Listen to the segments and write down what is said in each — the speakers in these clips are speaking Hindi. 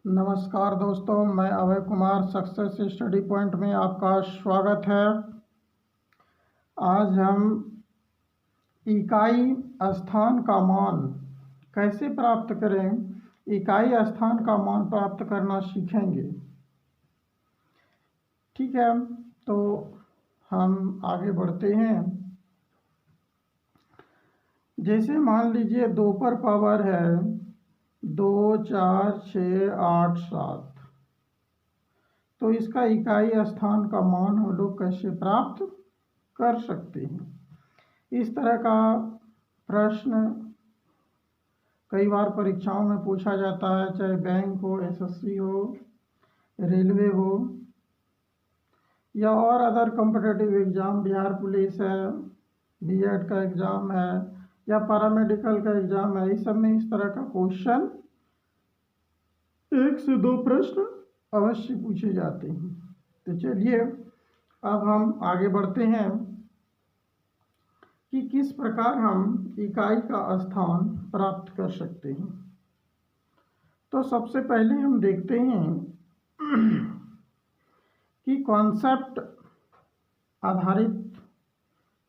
नमस्कार दोस्तों, मैं Abhay Kumar success study point में आपका स्वागत है। आज हम इकाई स्थान का मान कैसे प्राप्त करें, इकाई स्थान का मान प्राप्त करना सीखेंगे। ठीक है, तो हम आगे बढ़ते हैं। जैसे मान लीजिए 2 पर पावर है 2, 4, 6, 8, 7, तो इसका इकाई स्थान का मान हम लोग कैसे प्राप्त कर सकते हैं। इस तरह का प्रश्न कई बार परीक्षाओं में पूछा जाता है, चाहे बैंक हो, एसएससी हो, रेलवे हो या और other competitive exam, Bihar police है, बीएड का एग्ज़ाम है या पैरामेडिकल का एग्ज़ाम है। इस सब में इस तरह का क्वेश्चन 1 से 2 प्रश्न अवश्य पूछे जाते हैं। तो चलिए अब हम आगे बढ़ते हैं कि किस प्रकार हम इकाई का स्थान प्राप्त कर सकते हैं। तो सबसे पहले हम देखते हैं कि कॉन्सेप्ट आधारित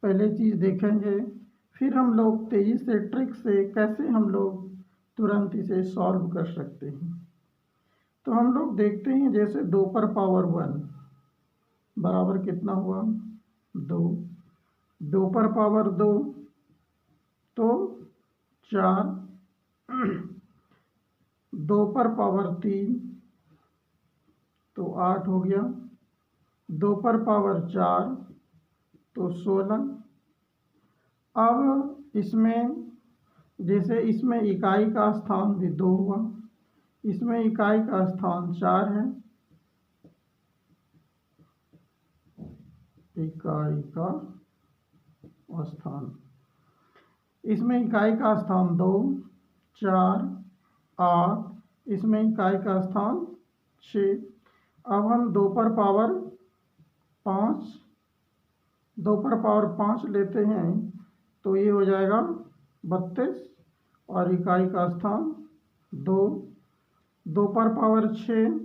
पहले चीज़ देखेंगे, फिर हम लोग तेज़ी से ट्रिक से कैसे हम लोग तुरंत इसे सॉल्व कर सकते हैं। तो हम लोग देखते हैं, जैसे 2 पर पावर 1 बराबर कितना हुआ 2, 2 पर पावर 2 तो 4, 2 पर पावर 3 तो 8 हो गया, 2 पर पावर 4 तो 16। अब इसमें जैसे इसमें इकाई का स्थान भी 2 हुआ, इसमें इकाई का स्थान 4 है, इकाई का स्थान, इसमें इकाई का स्थान 2, 4, 8, इसमें इकाई का स्थान 6। अब हम 2 पर पावर 5 2 पर पावर 5 लेते हैं तो ये हो जाएगा 32 और इकाई का स्थान 2, 2 पर पावर 6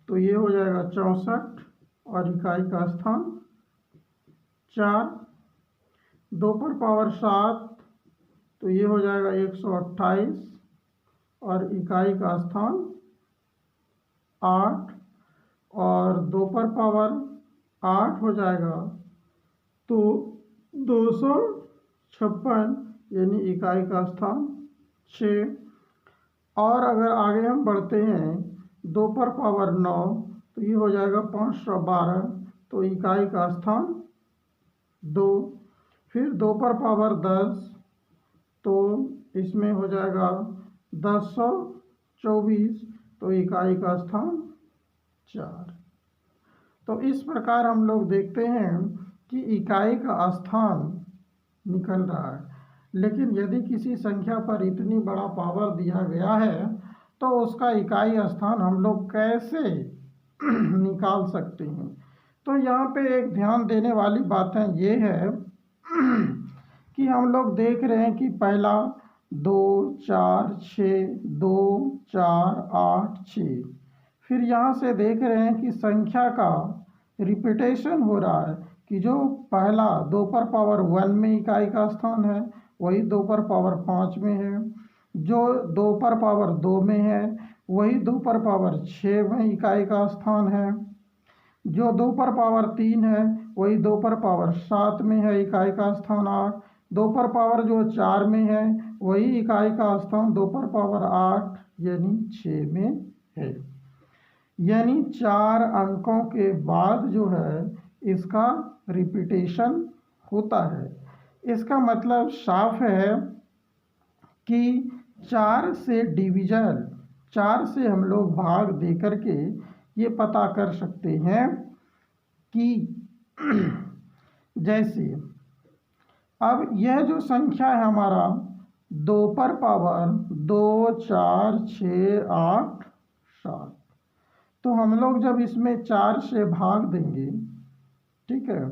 तो ये हो जाएगा 64 और इकाई का स्थान 4, 2 पर पावर 7 तो ये हो जाएगा 128 और इकाई का स्थान 8, और 2 पर पावर 8 हो जाएगा तो 256 यानी इकाई का स्थान 6। और अगर आगे हम बढ़ते हैं 2 पर पावर 9 तो ये हो जाएगा 512 तो इकाई का स्थान 2। फिर 2 पर पावर 10 तो इसमें हो जाएगा 1024 तो इकाई का स्थान 4। तो इस प्रकार हम लोग देखते हैं कि इकाई का स्थान निकल रहा है। लेकिन यदि किसी संख्या पर इतनी बड़ा पावर दिया गया है तो उसका इकाई स्थान हम लोग कैसे निकाल सकते हैं। तो यहाँ पे एक ध्यान देने वाली बातें ये है कि हम लोग देख रहे हैं कि पहला 2, 4, 6, 2, 4, 8, 6, फिर यहाँ से देख रहे हैं कि संख्या का रिपीटेशन हो रहा है कि जो पहला 2 पर पावर 1 में इकाई का स्थान है वही 2 पर पावर 5 में है, जो 2 पर पावर 2 में है वही 2 पर पावर 6 में इकाई का स्थान है, जो 2 पर पावर 3 है वही 2 पर पावर 7 में है, इकाई का स्थान 8, 2 पर पावर जो 4 में है वही इकाई का स्थान 2 पर पावर 8 यानी 6 में है। यानी 4 अंकों के बाद जो है इसका रिपीटेशन होता है। इसका मतलब साफ है कि 4 से डिवीजन, 4 से हम लोग भाग दे करके ये पता कर सकते हैं कि जैसे अब यह जो संख्या है हमारा 2 पर पावर 2, 4, 6, 8, 7, तो हम लोग जब इसमें 4 से भाग देंगे, ठीक है,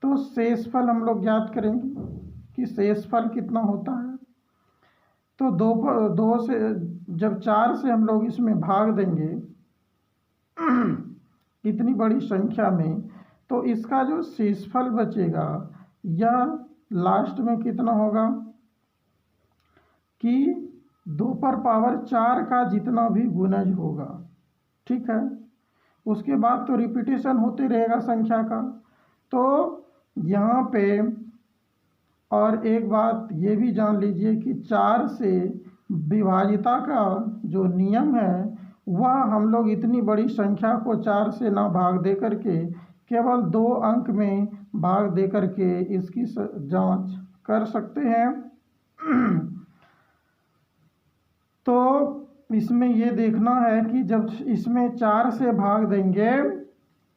तो शेषफल हम लोग ज्ञात करेंगे कि शेषफल कितना होता है। तो 2 से जब 4 से हम लोग इसमें भाग देंगे इतनी बड़ी संख्या में, तो इसका जो शेषफल बचेगा यह लास्ट में कितना होगा कि 2 पर पावर 4 का जितना भी गुणज होगा। ठीक है, उसके बाद तो रिपीटेशन होते रहेगा संख्या का। तो यहाँ पे और एक बात ये भी जान लीजिए कि 4 से विभाजिता का जो नियम है वह हम लोग इतनी बड़ी संख्या को 4 से ना भाग दे करके केवल 2 अंक में भाग दे करके इसकी जांच कर सकते हैं। तो इसमें ये देखना है कि जब इसमें 4 से भाग देंगे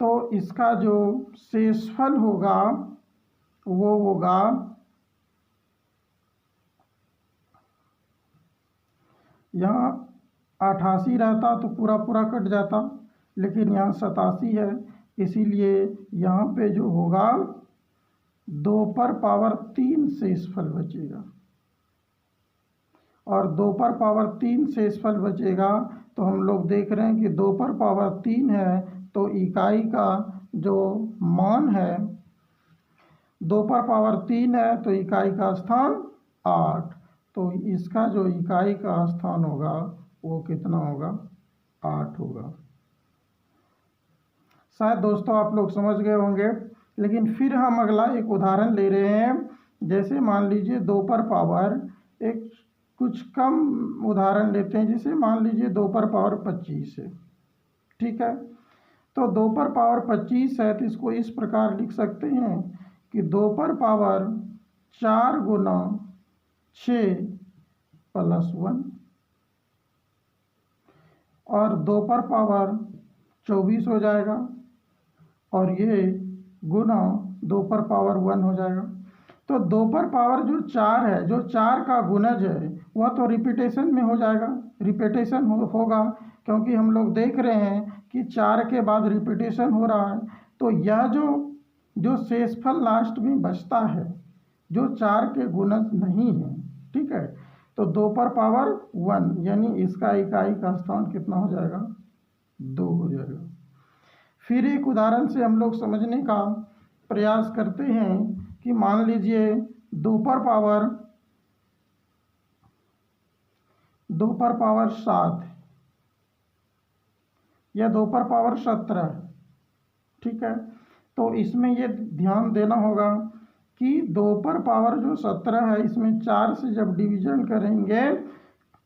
तो इसका जो शेषफल होगा वो होगा यहाँ 88 रहता तो पूरा पूरा कट जाता, लेकिन यहाँ 87 है, इसीलिए यहाँ पे जो होगा 2 पर पावर 3 शेषफल बचेगा। और 2 पर पावर 3 शेषफल बचेगा तो हम लोग देख रहे हैं कि 2 पर पावर 3 है तो इकाई का जो मान है 2 पर पावर 3 है तो इकाई का स्थान 8, तो इसका जो इकाई का स्थान होगा वो कितना होगा 8 होगा। शायद दोस्तों आप लोग समझ गए होंगे, लेकिन फिर हम अगला एक उदाहरण ले रहे हैं। जैसे मान लीजिए 2 पर पावर एक कुछ कम उदाहरण लेते हैं, जैसे मान लीजिए 2 पर पावर 25 है। ठीक है, तो 2 पर पावर 25 है तो इसको इस प्रकार लिख सकते हैं कि 2 पर पावर 4 गुना 6 प्लस 1 और 2 पर पावर 24 हो जाएगा और ये गुना 2 पर पावर 1 हो जाएगा। तो 2 पर पावर जो 4 है, जो 4 का गुणज है वह तो रिपीटेशन में हो जाएगा, रिपीटेशन होगा क्योंकि हम लोग देख रहे हैं कि 4 के बाद रिपीटेशन हो रहा है। तो यह जो शेषफल लास्ट में बचता है जो 4 के गुणज नहीं है, ठीक है, तो 2 पर पावर 1 यानी इसका इकाई का स्थान कितना हो जाएगा 2 हो जाएगा। फिर एक उदाहरण से हम लोग समझने का प्रयास करते हैं कि मान लीजिए 2 पर पावर 7 या 2 पर पावर 17, ठीक है, तो इसमें ये ध्यान देना होगा कि 2 पर पावर जो 17 है इसमें 4 से जब डिवीजन करेंगे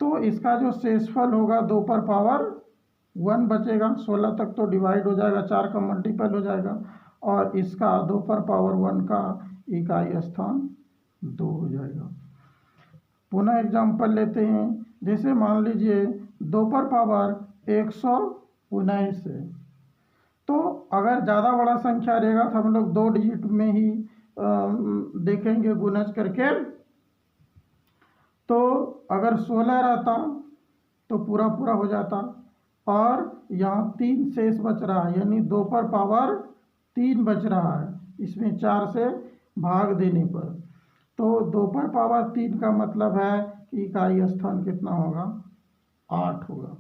तो इसका जो शेषफल होगा 2 पर पावर 1 बचेगा, 16 तक तो डिवाइड हो जाएगा, 4 का मल्टीपल हो जाएगा और इसका 2 पर पावर 1 का इकाई स्थान 2 हो जाएगा। पुनः एग्जाम्पल लेते हैं, जैसे मान लीजिए 2 पर पावर 119 है, तो अगर ज़्यादा बड़ा संख्या रहेगा तो हम लोग 2 डिजिट में ही देखेंगे गुणज करके। तो अगर 16 रहता तो पूरा पूरा हो जाता और यहाँ 3 शेष बच रहा है यानी 2 पर पावर 3 बच रहा है इसमें 4 से भाग देने पर, तो 2 पर पावर 3 का मतलब है कि इकाई स्थान कितना होगा 8 होगा।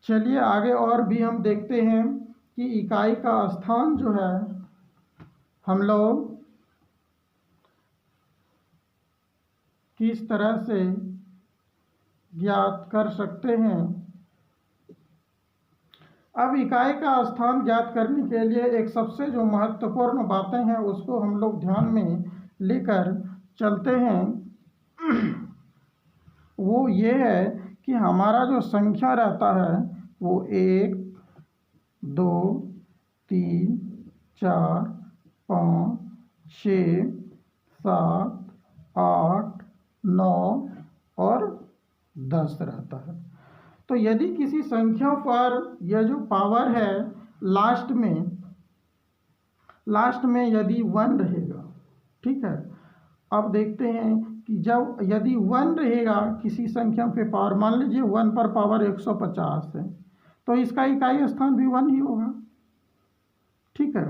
चलिए आगे और भी हम देखते हैं कि इकाई का स्थान जो है हम लोग किस तरह से ज्ञात कर सकते हैं। अब इकाई का स्थान ज्ञात करने के लिए एक सबसे जो महत्वपूर्ण बातें हैं उसको हम लोग ध्यान में लेकर चलते हैं। वो ये है कि हमारा जो संख्या रहता है वो 1 2 3 4 5 6 7 8 9 और 10 रहता है। तो यदि किसी संख्या पर यह जो पावर है लास्ट में यदि 1 रहेगा, ठीक है, अब देखते हैं कि जब यदि 1 रहेगा किसी संख्या पे पावर, मान लीजिए 1 पर पावर 150 है तो इसका इकाई स्थान भी 1 ही होगा, ठीक है।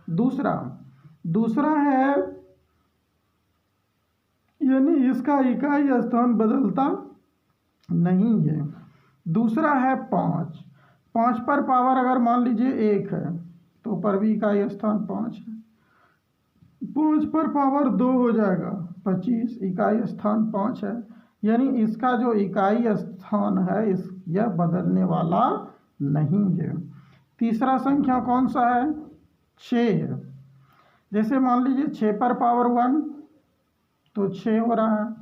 दूसरा है यानी इसका इकाई स्थान बदलता नहीं है। दूसरा है 5। 5 पर पावर अगर मान लीजिए 1 है तो पर भी इकाई स्थान 5 है। 5 पर पावर 2 हो जाएगा 25, इकाई स्थान 5 है। यानी इसका जो इकाई स्थान है यह बदलने वाला नहीं है। तीसरा संख्या कौन सा है? 6 है। जैसे मान लीजिए 6 पर पावर 1 तो 6 हो रहा है।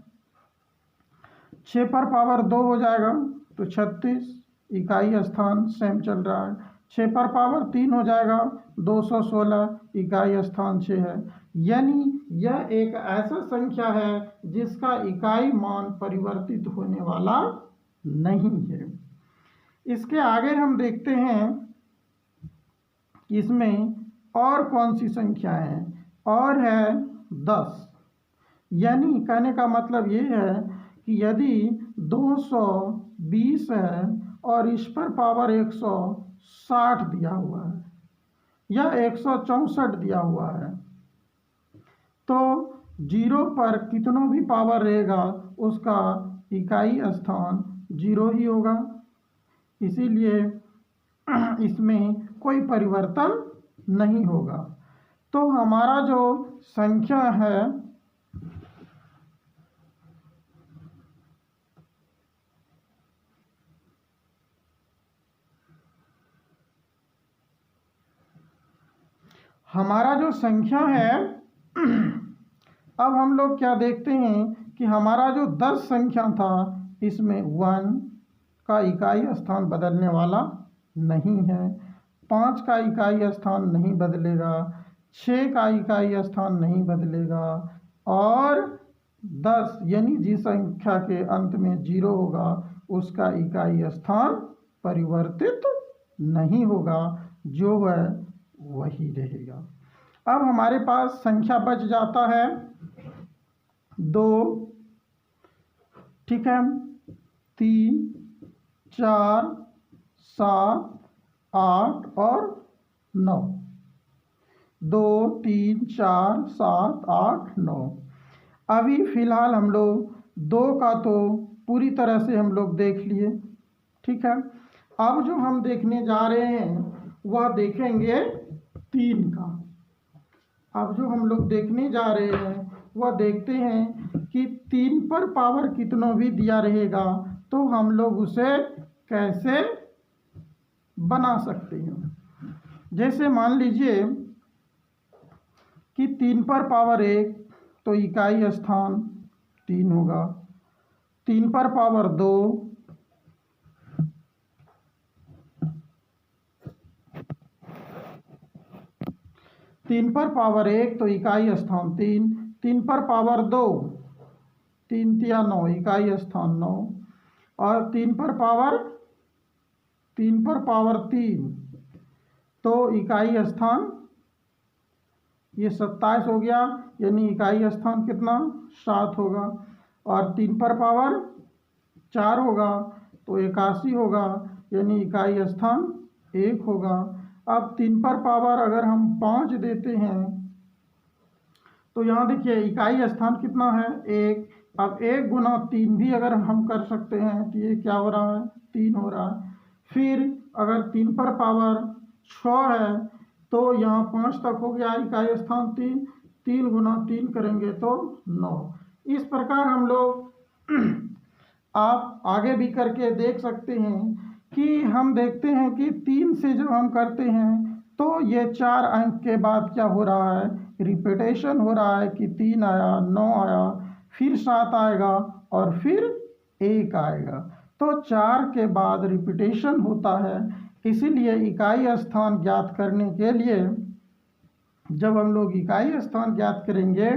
6 पर पावर 2 हो जाएगा तो 36, इकाई स्थान सेम चल रहा है। 6 पर पावर 3 हो जाएगा 216, इकाई स्थान 6 है। यानी यह एक ऐसा संख्या है जिसका इकाई मान परिवर्तित होने वाला नहीं है। इसके आगे हम देखते हैं कि इसमें और कौन सी संख्याएं हैं। और है 10। यानी कहने का मतलब ये है कि यदि 220 है और इस पर पावर 160 दिया हुआ है या 164 दिया हुआ है तो 0 पर कितनों भी पावर रहेगा उसका इकाई स्थान 0 ही होगा। इसीलिए इसमें कोई परिवर्तन नहीं होगा। तो हमारा जो संख्या है अब हम लोग क्या देखते हैं कि हमारा जो 10 संख्या था इसमें 1 का इकाई स्थान बदलने वाला नहीं है, 5 का इकाई स्थान नहीं बदलेगा, 6 का इकाई स्थान नहीं बदलेगा और 10 यानी जिस संख्या के अंत में 0 होगा उसका इकाई स्थान परिवर्तित नहीं होगा, जो है वही रहेगा। अब हमारे पास संख्या बच जाता है 2, ठीक है, 3, 4, 7, 8 और 9। 2, 3, 4, 7, 8, 9। अभी फिलहाल हम लोग 2 का तो पूरी तरह से हम लोग देख लिए, ठीक है। अब जो हम देखने जा रहे हैं वह देखेंगे 3 का। अब जो हम लोग देखने जा रहे हैं वह देखते हैं कि 3 पर पावर कितनों भी दिया रहेगा तो हम लोग उसे कैसे बना सकते हैं। जैसे मान लीजिए कि 3 पर पावर 1 तो इकाई स्थान 3 होगा। 3 पर पावर 2 3 पर पावर 1 तो इकाई स्थान 3, 3 पर पावर 2 3 तिया 9, इकाई स्थान 9 और 3 पर पावर 3 तो इकाई स्थान ये 27 हो गया, यानी इकाई स्थान कितना 7 होगा। और 3 पर पावर 4 होगा तो 81 होगा, यानी इकाई स्थान 1 होगा। अब 3 पर पावर अगर हम 5 देते हैं तो यहाँ देखिए इकाई स्थान कितना है 1। अब 1 गुना 3 भी अगर हम कर सकते हैं तो ये क्या हो रहा है 3 हो रहा है। फिर अगर 3 पर पावर 6 है तो यहाँ 5 तक हो गया इकाई स्थान 3, 3 गुना 3 करेंगे तो 9। इस प्रकार हम लोग आप आगे भी करके देख सकते हैं कि हम देखते हैं कि 3 से जब हम करते हैं तो ये 4 अंक के बाद क्या हो रहा है रिपीटेशन हो रहा है कि 3 आया, 9 आया, फिर 7 आएगा और फिर 1 आएगा। तो 4 के बाद रिपीटेशन होता है। इसीलिए इकाई स्थान ज्ञात करने के लिए जब हम लोग इकाई स्थान ज्ञात करेंगे,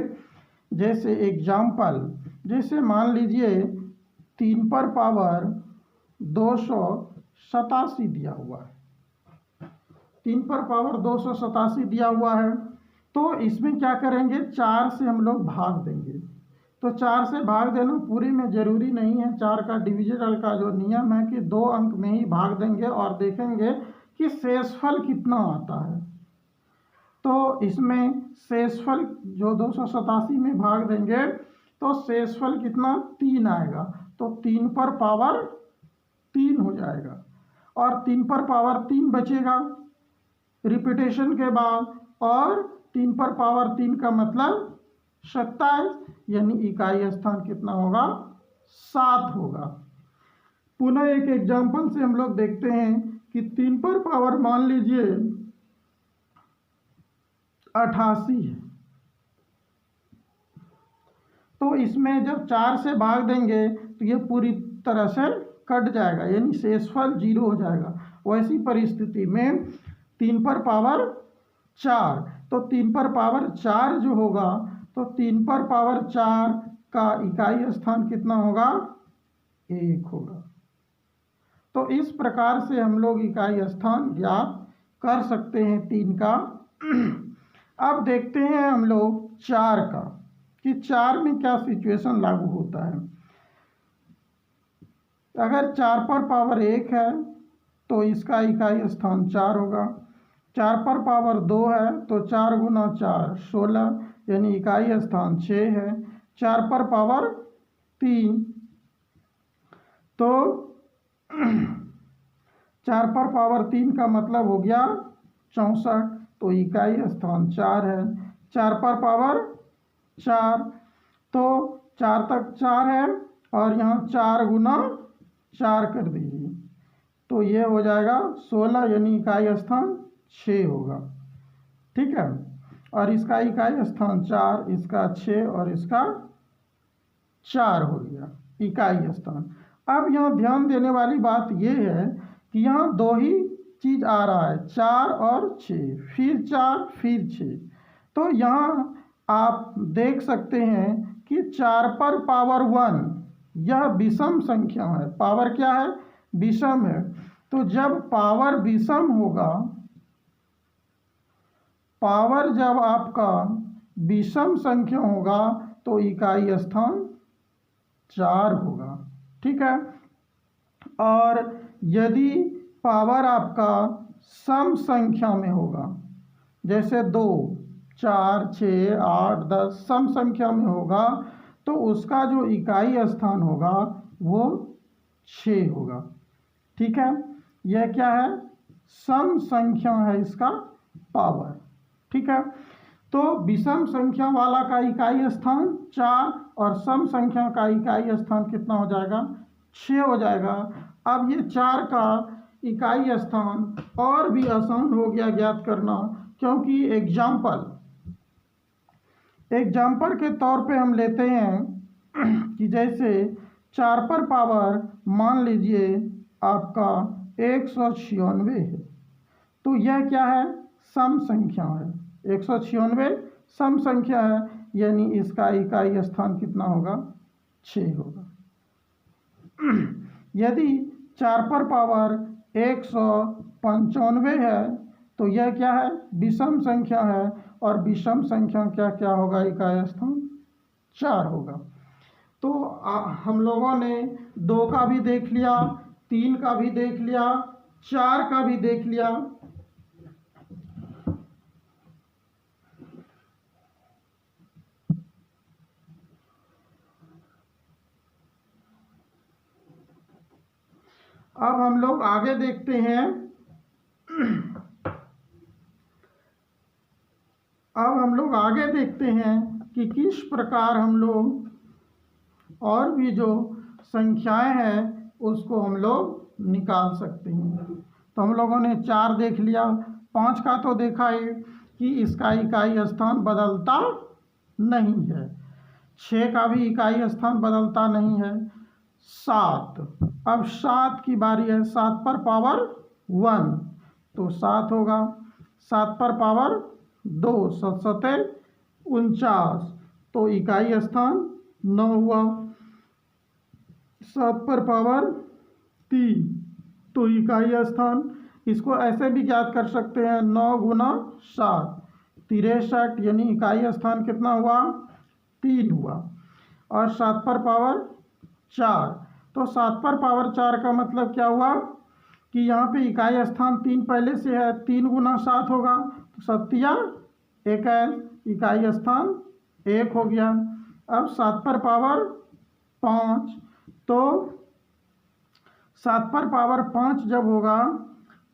जैसे एग्जाम्पल, जैसे मान लीजिए 3 पर पावर 287 दिया हुआ है, 3 पर पावर 287 दिया हुआ है तो इसमें क्या करेंगे 4 से हम लोग भाग देंगे। तो 4 से भाग देना पूरे में ज़रूरी नहीं है, 4 का डिविजन का जो नियम है कि 2 अंक में ही भाग देंगे और देखेंगे कि शेषफल कितना आता है। तो इसमें शेषफल जो 287 में भाग देंगे तो शेषफल कितना 3 आएगा। तो 3 पर पावर 3 हो जाएगा और 3 पर पावर 3 बचेगा रिपीटेशन के बाद, और 3 पर पावर 3 का मतलब 27, यानी इकाई स्थान कितना होगा? 7 होगा। पुनः एक एग्जाम्पल से हम लोग देखते हैं कि 3 पर पावर मान लीजिए 88 है, तो इसमें जब 4 से भाग देंगे तो ये पूरी तरह से कट जाएगा, यानी शेषफल 0 हो जाएगा। वैसी परिस्थिति में 3 पर पावर 4, तो 3 पर पावर 4 जो होगा, तो 3 पर पावर 4 का इकाई स्थान कितना होगा? 1 होगा। तो इस प्रकार से हम लोग इकाई स्थान ज्ञात कर सकते हैं 3 का। अब देखते हैं हम लोग 4 का, कि 4 में क्या सिचुएशन लागू होता है। अगर 4 पर पावर 1 है तो इसका इकाई स्थान 4 होगा। 4 पर पावर 2 है तो 4 गुना 4 16, यानी इकाई स्थान 6 है। 4 पर पावर 3, तो 4 पर पावर 3 का मतलब हो गया 64, तो इकाई स्थान 4 है। 4 पर पावर 4, तो 4 तक 4 है और यहाँ 4 गुना 4 कर दीजिए, तो ये हो जाएगा 16, यानी इकाई स्थान 6 होगा। ठीक है, और इसका इकाई स्थान 4, इसका 6 और इसका 4 हो गया इकाई स्थान। अब यहाँ ध्यान देने वाली बात यह है कि यहाँ 2 ही चीज़ आ रहा है, 4 और 6, फिर 4 फिर 6। तो यहाँ आप देख सकते हैं कि 4 पर पावर 1 यह विषम संख्या है। पावर क्या है? विषम है। तो जब पावर विषम होगा, पावर जब आपका विषम संख्या होगा तो इकाई स्थान 4 होगा। ठीक है, और यदि पावर आपका सम संख्या में होगा, जैसे 2, 4, 6, 8, 10 सम संख्या में होगा, तो उसका जो इकाई स्थान होगा वो 6 होगा। ठीक है, यह क्या है? सम संख्या है इसका पावर। ठीक है, तो विषम संख्या वाला का इकाई स्थान 4 और सम संख्या का इकाई स्थान कितना हो जाएगा? 6 हो जाएगा। अब ये 4 का इकाई स्थान और भी आसान हो गया ज्ञात करना, क्योंकि एग्जाम्पल के तौर पे हम लेते हैं कि जैसे 4 पर पावर मान लीजिए आपका 196 है, तो यह क्या है? सम संख्या है। 196 सम संख्या है, यानी इसका इकाई स्थान कितना होगा? 6 होगा। यदि 4 पर पावर 195 है तो यह क्या है? विषम संख्या है, और विषम संख्या क्या क्या होगा? इकाई स्थान 4 होगा। तो हम लोगों ने 2 का भी देख लिया, 3 का भी देख लिया, 4 का भी देख लिया। अब हम लोग आगे देखते हैं। अब हम लोग आगे देखते हैं कि किस प्रकार हम लोग और भी जो संख्याएं हैं उसको हम लोग निकाल सकते हैं। तो हम लोगों ने 4 देख लिया, 5 का तो देखा ही कि इसका इकाई स्थान बदलता नहीं है, 6 का भी इकाई स्थान बदलता नहीं है। 7, अब 7 की बारी है। 7 पर पावर 1 तो 7 होगा। 7 पर पावर 2, 7 7 49, तो इकाई स्थान 9 हुआ। 7 पर पावर 3, तो इकाई स्थान, इसको ऐसे भी ज्ञात कर सकते हैं, 9 गुना 7 63, यानी इकाई स्थान कितना हुआ? 3 हुआ। और 7 पर पावर 4, तो 7 पर पावर 4 का मतलब क्या हुआ कि यहाँ पे इकाई स्थान 3 पहले से है, 3 गुना 7 होगा, तो 7 21, इकाई स्थान 1 हो गया। अब 7 पर पावर 5, तो 7 पर पावर 5 जब होगा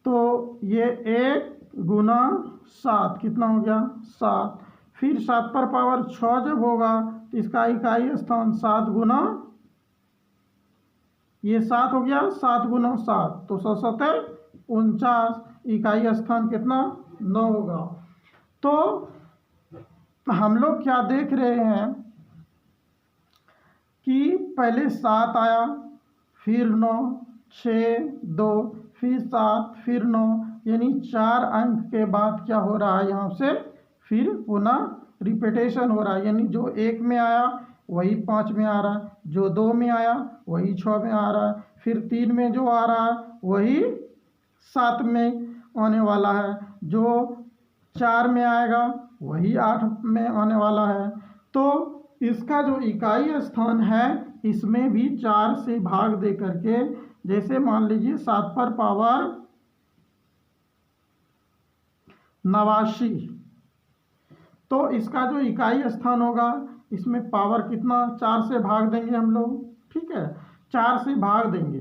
तो ये 1 गुना 7 कितना हो गया 7। फिर 7 पर पावर 6 जब होगा तो इसका इकाई स्थान 7 गुना ये 7 हो गया 7 गुना 7 तो 49 इकाई स्थान कितना 9 होगा। तो हम लोग क्या देख रहे हैं कि पहले 7 आया, फिर 9, 6, 2, फिर 7, फिर 9, यानी 4 अंक के बाद क्या हो रहा है यहाँ से फिर पुनः रिपीटेशन हो रहा है, यानी जो 1 में आया वही 5 में आ रहा है, जो 2 में आया वही 6 में आ रहा है, फिर 3 में जो आ रहा है वही 7 में आने वाला है, जो 4 में आएगा वही 8 में आने वाला है। तो इसका जो इकाई स्थान है इसमें भी 4 से भाग दे करके, जैसे मान लीजिए 7 पर पावर 89, तो इसका जो इकाई स्थान होगा इसमें पावर कितना 4 से भाग देंगे हम लोग, ठीक है 4 से भाग देंगे।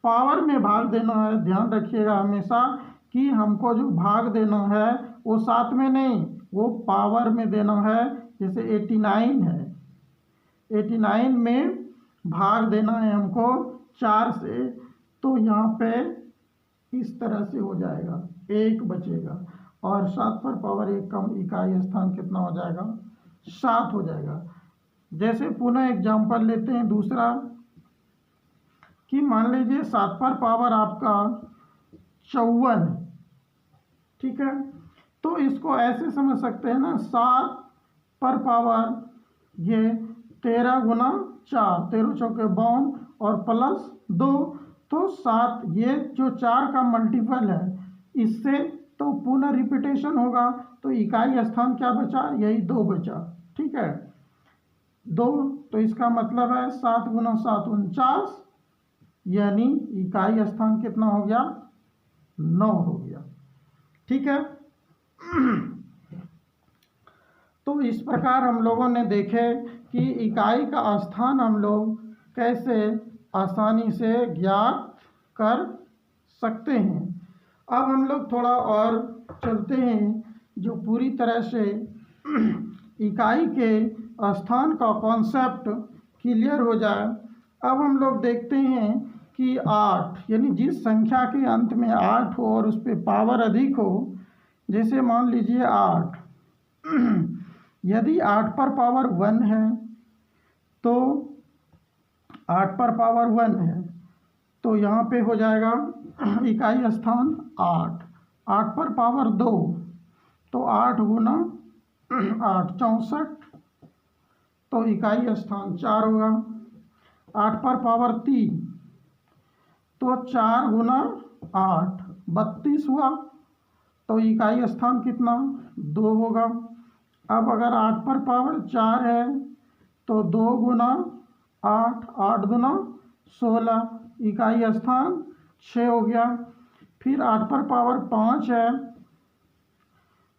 पावर में भाग देना है, ध्यान रखिएगा हमेशा कि हमको जो भाग देना है वो 7 में नहीं, वो पावर में देना है। जैसे 89 है, 89 में भाग देना है हमको 4 से, तो यहाँ पे इस तरह से हो जाएगा 1 बचेगा और 7 पर पावर 1 का इकाई स्थान कितना हो जाएगा 7 हो जाएगा। जैसे पुनः एग्जांपल लेते हैं दूसरा कि मान लीजिए 7 पर पावर आपका 54, ठीक है, तो इसको ऐसे समझ सकते हैं ना 7 पर पावर ये 13 गुना 4, 13 चौके 52 और प्लस 2, तो 7 ये जो 4 का मल्टीपल है इससे तो पुनः रिपीटेशन होगा, तो इकाई स्थान क्या बचा यही 2 बचा, ठीक है 2, तो इसका मतलब है 7 गुना 7 49, यानी इकाई स्थान कितना हो गया 9 हो गया, ठीक है। तो इस प्रकार हम लोगों ने देखे कि इकाई का स्थान हम लोग कैसे आसानी से ज्ञात कर सकते हैं। अब हम लोग थोड़ा और चलते हैं जो पूरी तरह से इकाई के स्थान का कॉन्सेप्ट क्लियर हो जाए। अब हम लोग देखते हैं कि 8 यानी जिस संख्या के अंत में 8 हो और उस पर पावर अधिक हो, जैसे मान लीजिए 8, यदि 8 पर पावर 1 है तो 8 पर पावर 1 है तो यहाँ पे हो जाएगा इकाई स्थान 8। 8 पर पावर 2 तो 8 गुना 8 64, तो इकाई स्थान 4 होगा। 8 पर पावर 3 तो 4 गुना 8 32 हुआ, तो इकाई स्थान कितना 2 होगा। अब अगर 8 पर पावर 4 है तो 2 गुना 8, 8 गुना 16, इकाई स्थान 6 हो गया। फिर 8 पर पावर 5 है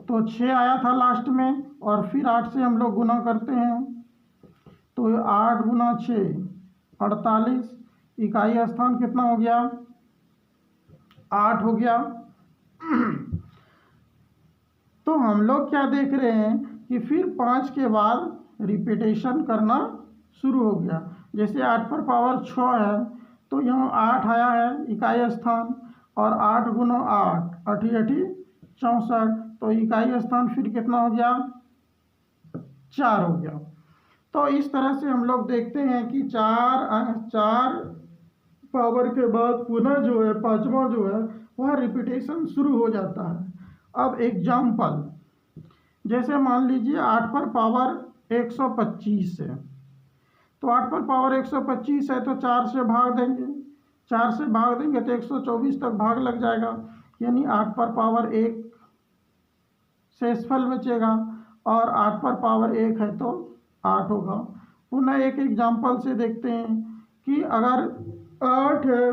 तो 6 आया था लास्ट में और फिर 8 से हम लोग गुना करते हैं तो 8 गुना 6 48, इकाई स्थान कितना हो गया 8 हो गया। तो हम लोग क्या देख रहे हैं कि फिर 5 के बाद रिपीटेशन करना शुरू हो गया। जैसे 8 पर पावर 6 है तो यहाँ 8 आया है इकाई स्थान और 8 गुना 8 8 8 64, तो इकाई स्थान फिर कितना हो गया 4 हो गया। तो इस तरह से हम लोग देखते हैं कि 4 पावर के बाद पुनः जो है 5वां जो है वह रिपीटेशन शुरू हो जाता है। अब एग्जाम्पल, जैसे मान लीजिए 8 पर पावर 125 है तो 8 पर पावर 125 है तो 4 से भाग देंगे, 4 से भाग देंगे तो 124 तक भाग लग जाएगा, यानी 8 पर पावर 1 शेषफल बचेगा और 8 पर पावर 1 है तो 8 होगा। पुनः एक एग्जाम्पल से देखते हैं कि अगर 8 है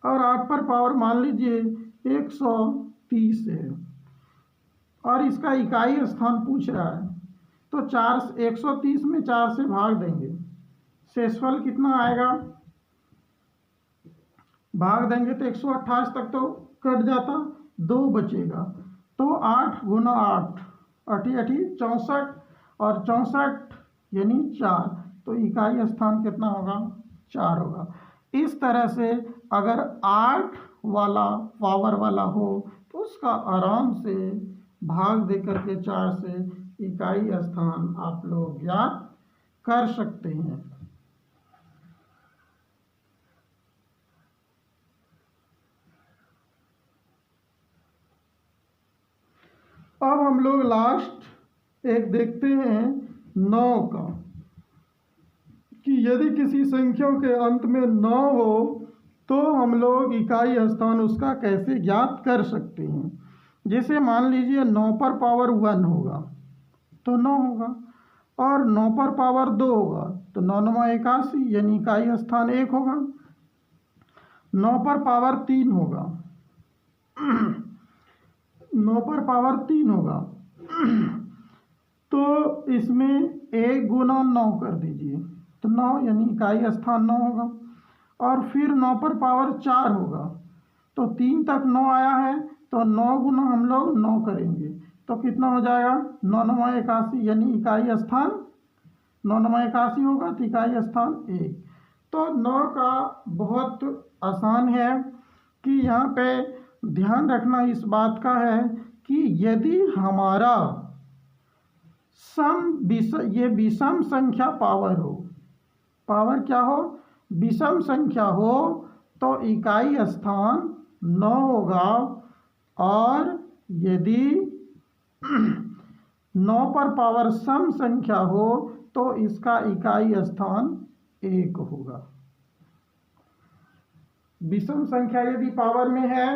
और 8 पर पावर मान लीजिए 130 है और इसका इकाई स्थान पूछ रहा है तो 130 में 4 से भाग देंगे, शेषफल कितना आएगा भाग देंगे तो 128 तक तो कट जाता, 2 बचेगा। तो 8 गुना 8, 8 8 64, और 64 यानी 4, तो इकाई स्थान कितना होगा? 4 होगा। इस तरह से अगर 8 वाला पावर वाला हो तो उसका आराम से भाग दे करके 4 से इकाई स्थान आप लोग ज्ञात कर सकते हैं। अब हम लोग लास्ट एक देखते हैं 9 का, कि यदि किसी संख्या के अंत में 9 हो तो हम लोग इकाई स्थान उसका कैसे ज्ञात कर सकते हैं। जैसे मान लीजिए 9 पर पावर 1 होगा तो 9 होगा, और 9 पर पावर 2 होगा तो 9 9 81, यानी इकाई स्थान 1 होगा। 9 पर पावर 3 होगा 9 पर पावर 3 होगा तो इसमें 1 गुना 9 कर दीजिए तो 9, यानी इकाई स्थान 9 होगा। और फिर 9 पर पावर 4 होगा तो 3 तक 9 आया है तो 9 गुना हम लोग 9 करेंगे तो कितना हो जाएगा? 9 9 81, यानी इकाई स्थान 9 9 81 होगा तो इकाई स्थान 1। तो 9 का बहुत आसान है कि यहाँ पे ध्यान रखना इस बात का है कि यदि हमारा ये विषम संख्या पावर हो, पावर क्या हो? विषम संख्या हो तो इकाई स्थान 9 होगा, और यदि 9 पर पावर सम संख्या हो तो इसका इकाई स्थान 1 होगा। विषम संख्या यदि पावर में है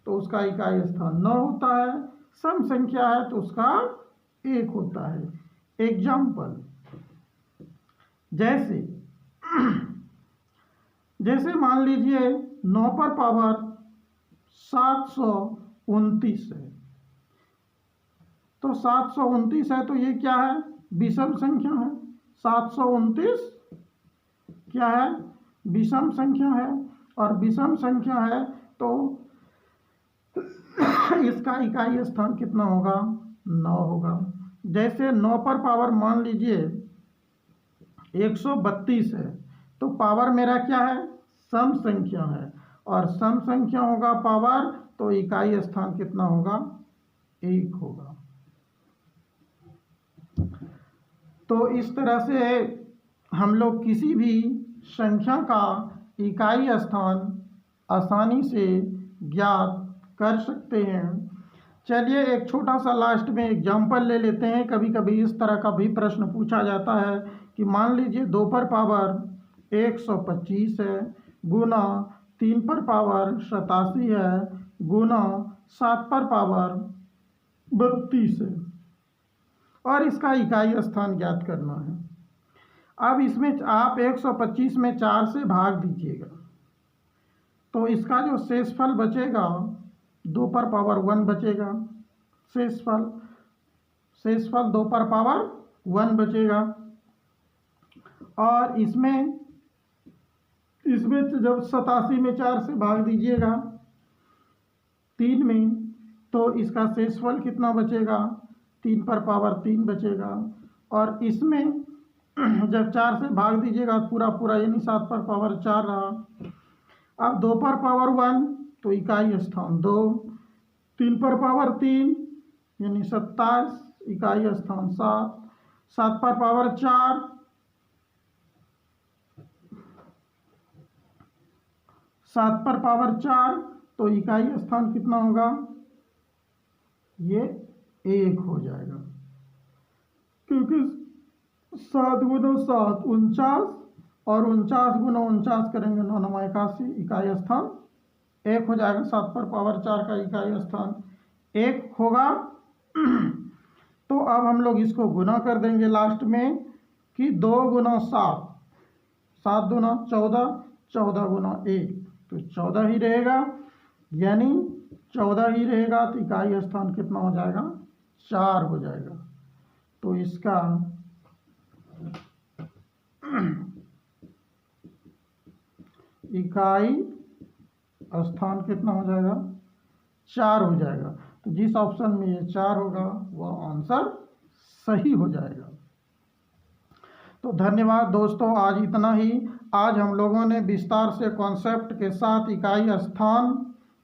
तो उसका इकाई स्थान 9 होता है, सम संख्या है तो उसका 1 होता है। एग्जाम्पल, जैसे मान लीजिए 9 पर पावर 729 है, तो 729 है तो ये क्या है? विषम संख्या है। 729 क्या है? विषम संख्या है, और विषम संख्या है तो इसका इकाई स्थान कितना होगा? 9 होगा। जैसे 9 पर पावर मान लीजिए 132 है तो पावर मेरा क्या है? सम संख्या है, और सम संख्या होगा पावर तो इकाई स्थान कितना होगा? 1 होगा। तो इस तरह से हम लोग किसी भी संख्या का इकाई स्थान आसानी से ज्ञात कर सकते हैं। चलिए एक छोटा सा लास्ट में एग्जाम्पल ले लेते हैं। कभी कभी इस तरह का भी प्रश्न पूछा जाता है कि मान लीजिए 2 पर पावर 125 है गुना 3 पर पावर 87 है गुना 7 पर पावर 32 है, और इसका इकाई स्थान ज्ञात करना है। अब इसमें आप 125 में 4 से भाग दीजिएगा तो इसका जो शेषफल बचेगा 2 पर पावर 1 बचेगा। शेषफल 2 पर पावर 1 बचेगा, और इसमें जब 87 में 4 से भाग दीजिएगा 3 में तो इसका शेषफल कितना बचेगा? 3 पर पावर 3 बचेगा, और इसमें जब 4 से भाग दीजिएगा पूरा यानी 7 पर पावर 4 रहा। अब 2 पर पावर 1 तो इकाई स्थान 2, 3 पर पावर 3 यानी 27, इकाई स्थान 7, 7 पर पावर 4 7 पर पावर 4 तो इकाई स्थान कितना होगा? ये 1 हो जाएगा, क्योंकि 7 गुना 7 49, और 49 गुना 49 करेंगे 9 9 81, इकाई स्थान 1 हो जाएगा। 7 पर पावर 4 का इकाई स्थान 1 होगा। तो अब हम लोग इसको गुना कर देंगे लास्ट में कि 2 गुना 7, 7 गुना 14, 14 गुना 1 तो 14 ही रहेगा, यानी 14 ही रहेगा तो इकाई स्थान कितना हो जाएगा? 4 हो जाएगा। तो इसका इकाई स्थान कितना हो जाएगा, 4 हो जाएगा। तो जिस ऑप्शन में ये 4 होगा वह आंसर सही हो जाएगा। तो धन्यवाद दोस्तों, आज इतना ही। आज हम लोगों ने विस्तार से कॉन्सेप्ट के साथ इकाई स्थान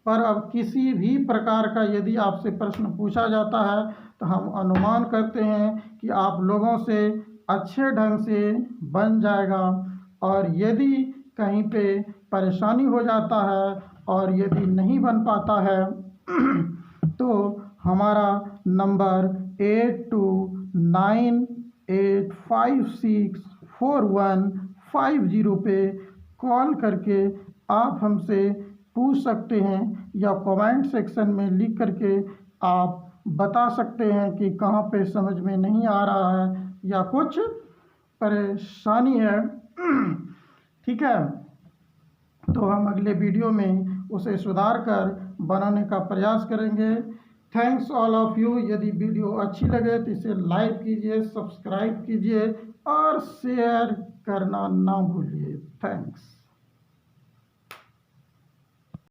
पर अब किसी भी प्रकार का यदि आपसे प्रश्न पूछा जाता है तो हम अनुमान करते हैं कि आप लोगों से अच्छे ढंग से बन जाएगा। और यदि कहीं पे परेशानी हो जाता है और यदि नहीं बन पाता है तो हमारा नंबर 8298564150 पे कॉल करके आप हमसे पूछ सकते हैं या कमेंट सेक्शन में लिख करके आप बता सकते हैं कि कहाँ पे समझ में नहीं आ रहा है या कुछ परेशानी है। ठीक है, तो हम अगले वीडियो में उसे सुधार कर बनाने का प्रयास करेंगे। Thanks all of you. यदि वीडियो अच्छी लगे तो इसे लाइक कीजिए, सब्सक्राइब कीजिए और शेयर करना ना भूलिए। थैंक्स।